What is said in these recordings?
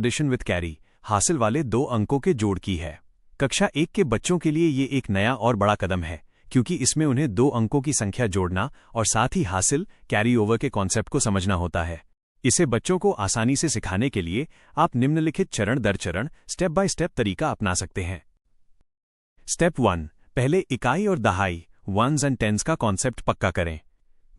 Addition with carry हासिल वाले 2 अंकों के जोड़ की है। कक्षा 1 के बच्चों के लिए ये एक नया और बड़ा कदम है, क्योंकि इसमें उन्हें 2 अंकों की संख्या जोड़ना और साथ ही हासिल कैरी ओवर के कॉन्सेप्ट को समझना होता है। इसे बच्चों को आसानी से सिखाने के लिए आप निम्नलिखित चरण दर चरण स्टेप बाय स्टेप तरीका अपना सकते हैं। स्टेप 1, पहले इकाई और दहाई वंस एंड टेंस का कॉन्सेप्ट पक्का करें।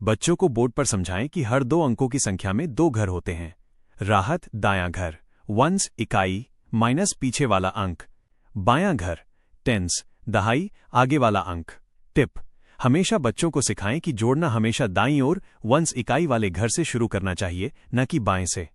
बच्चों को बोर्ड पर समझाएं कि हर 2 अंकों की संख्या में 2 घर होते हैं। राहत दायां घर, वंस इकाई माइनस पीछे वाला अंक, बायां घर टेंस दहाई आगे वाला अंक। टिप: हमेशा बच्चों को सिखाएं कि जोड़ना हमेशा दाईं ओर वंस इकाई वाले घर से शुरू करना चाहिए, न कि बाएं से।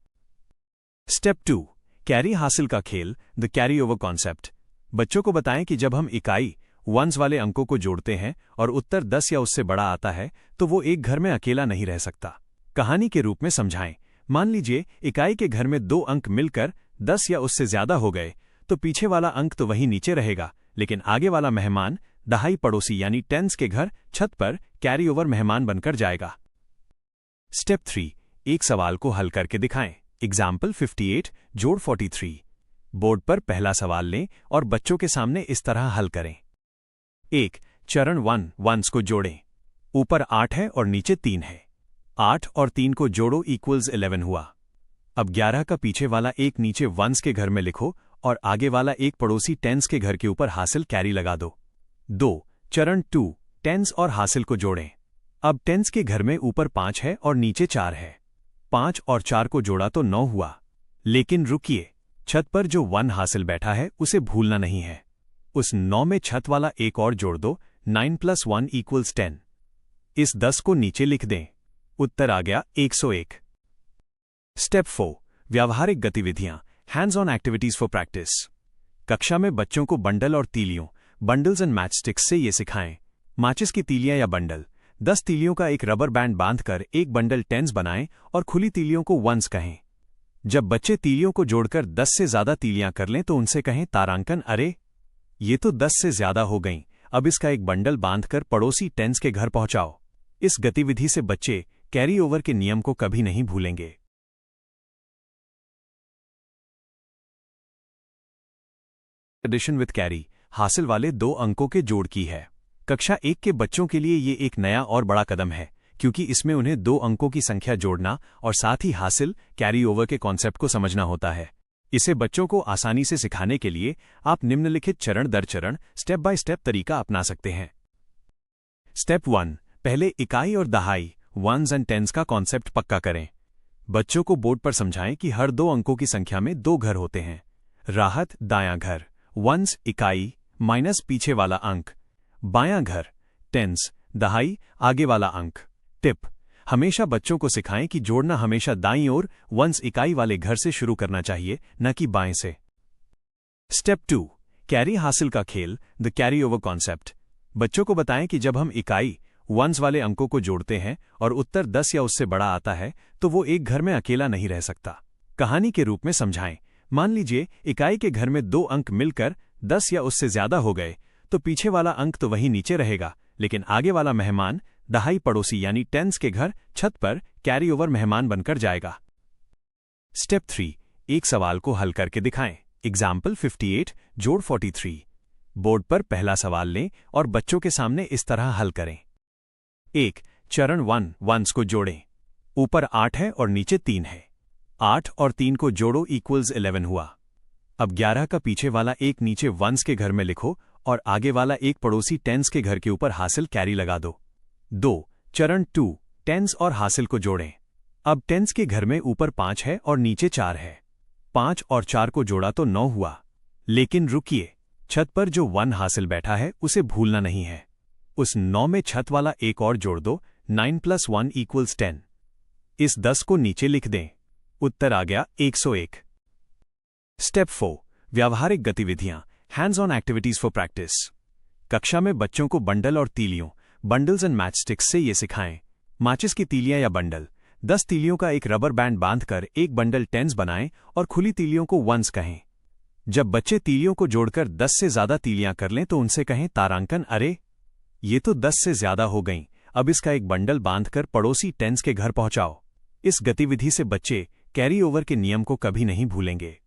स्टेप 2, कैरी हासिल का खेल, द कैरी ओवर कॉन्सेप्ट। बच्चों को बताएं कि जब हम इकाई वंस वाले अंकों को जोड़ते हैं और उत्तर 10 या उससे बड़ा आता है तो वो एक घर में अकेला नहीं रह सकता। कहानी के रूप में समझाएं। मान लीजिए इकाई के घर में 2 अंक मिलकर 10 या उससे ज्यादा हो गए तो पीछे वाला अंक तो वहीं नीचे रहेगा, लेकिन आगे वाला मेहमान दहाई पड़ोसी यानी टेंस के घर छत पर कैरी ओवर मेहमान बनकर जाएगा। स्टेप 3, एक सवाल को हल करके दिखाएं। एग्जाम्पल 58 जोड़ 43। बोर्ड पर पहला सवाल लें और बच्चों के सामने इस तरह हल करें। 1. चरण 1 वंस को जोड़ें। ऊपर 8 है और नीचे 3 है। 8 और 3 को जोड़ो इक्वल्स 11 हुआ। अब 11 का पीछे वाला एक नीचे वंस के घर में लिखो और आगे वाला एक पड़ोसी टेंस के घर के ऊपर हासिल कैरी लगा दो। 2. चरण 2 टेंस और हासिल को जोड़ें। अब टेंस के घर में ऊपर 5 है और नीचे 4 है। 5 और 4 को जोड़ा तो 9 हुआ। लेकिन रुकिए, छत पर जो 1 हासिल बैठा है उसे भूलना नहीं है। उस 9 में छत वाला एक और जोड़ दो, 9 + 1 = 10। इस 10 को नीचे लिख दें। उत्तर आ गया 101। स्टेप 4, व्यावहारिक गतिविधियां, hands on activities for practice. कक्षा में बच्चों को बंडल और तीलियों, बंडल्स एंड मैचस्टिक्स से ये सिखाएं। माचिस की तीलियां या बंडल, 10 तीलियों का एक रबर बैंड बांधकर एक बंडल टेंस बनाएं और खुली तीलियों को वंस कहें। जब बच्चे तीलियों को जोड़कर 10 से ज्यादा तीलियां कर लें तो उनसे कहें तारांकन, अरे ये तो 10 से ज्यादा हो गईं, अब इसका एक बंडल बांधकर पड़ोसी टेंस के घर पहुंचाओ। इस गतिविधि से बच्चे कैरी ओवर के नियम को कभी नहीं भूलेंगे। एडिशन विद कैरी हासिल वाले 2 अंकों के जोड़ की है। कक्षा 1 के बच्चों के लिए ये एक नया और बड़ा कदम है, क्योंकि इसमें उन्हें 2 अंकों की संख्या जोड़ना और साथ ही हासिल कैरी ओवर के कॉन्सेप्ट को समझना होता है। इसे बच्चों को आसानी से सिखाने के लिए आप निम्नलिखित चरण दर चरण स्टेप बाय स्टेप तरीका अपना सकते हैं। स्टेप 1, पहले इकाई और दहाई वंस एंड टेंस का कॉन्सेप्ट पक्का करें। बच्चों को बोर्ड पर समझाएं कि हर 2 अंकों की संख्या में 2 घर होते हैं। राहत दायां घर, वंस इकाई माइनस पीछे वाला अंक, बायां घर टेंस दहाई आगे वाला अंक। टिप: हमेशा बच्चों को सिखाएं कि जोड़ना हमेशा दाईं ओर वंस इकाई वाले घर से शुरू करना चाहिए, न कि बाएं से। स्टेप 2, कैरी हासिल का खेल, द कैरी ओवर कॉन्सेप्ट। बच्चों को बताएं कि जब हम इकाई वंस वाले अंकों को जोड़ते हैं और उत्तर 10 या उससे बड़ा आता है तो वो एक घर में अकेला नहीं रह सकता। कहानी के रूप में समझाएं। मान लीजिए इकाई के घर में 2 अंक मिलकर 10 या उससे ज्यादा हो गए तो पीछे वाला अंक तो वहीं नीचे रहेगा, लेकिन आगे वाला मेहमान दहाई पड़ोसी यानी टेंस के घर छत पर कैरी ओवर मेहमान बनकर जाएगा। स्टेप 3, एक सवाल को हल करके दिखाएं। एग्जाम्पल 58 जोड़ 43। बोर्ड पर पहला सवाल लें और बच्चों के सामने इस तरह हल करें। 1. चरण 1 वंस को जोड़ें। ऊपर 8 है और नीचे 3 है। 8 और 3 को जोड़ो इक्वल्स 11 हुआ। अब 11 का पीछे वाला एक नीचे वंस के घर में लिखो और आगे वाला एक पड़ोसी टेंस के घर के ऊपर हासिल कैरी लगा दो। 2. चरण 2 टेंस और हासिल को जोड़ें। अब टेंस के घर में ऊपर 5 है और नीचे 4 है। 5 और 4 को जोड़ा तो 9 हुआ। लेकिन रुकिए, छत पर जो 1 हासिल बैठा है उसे भूलना नहीं है। उस 9 में छत वाला एक और जोड़ दो, 9 + 1 = 10। इस 10 को नीचे लिख दें। उत्तर आ गया 101। स्टेप 4, व्यावहारिक गतिविधियां, hands on activities for practice. कक्षा में बच्चों को बंडल और तीलियों, बंडल्स एंड मैचस्टिक्स से ये सिखाएं। माचिस की तीलियां या बंडल, 10 तीलियों का एक रबर बैंड बांधकर एक बंडल टेंस बनाएं और खुली तीलियों को वंस कहें। जब बच्चे तीलियों को जोड़कर 10 से ज्यादा तीलियां कर लें तो उनसे कहें तारांकन, अरे ये तो 10 से ज्यादा हो गईं, अब इसका एक बंडल बांधकर पड़ोसी टेंस के घर पहुंचाओ। इस गतिविधि से बच्चे कैरी ओवर के नियम को कभी नहीं भूलेंगे।